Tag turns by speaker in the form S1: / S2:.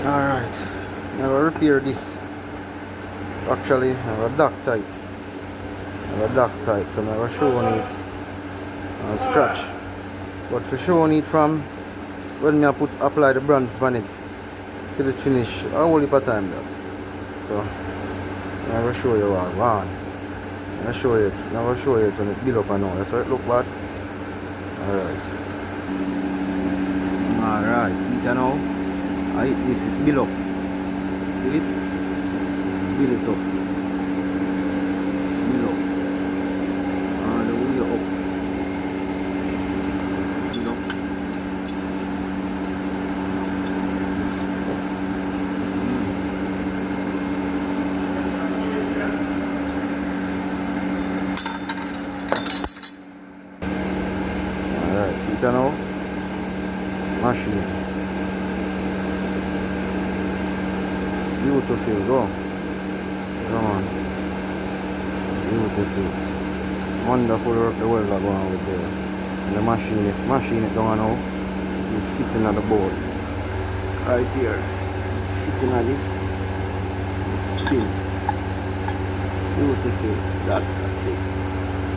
S1: Alright, now I repair this. Actually, I have a dock tight. So I have showing it and scratch. But for showing it from when I apply the bronze on it till it finish, a whole heap of time that. So I will show you what one. I will show you it when it build up and all. That's how it look bad. Alright, see it now. I hit this, it build up. See it? Build it up. Build up. And the way up. Build up. Alright, see it now. Machine. Beautiful, go. Come on. Beautiful. Wonderful work the welder going on with there. And the machine is smashing it down now. It's fitting on the board. Right here. Fitting on this. Spin. Beautiful. That's it.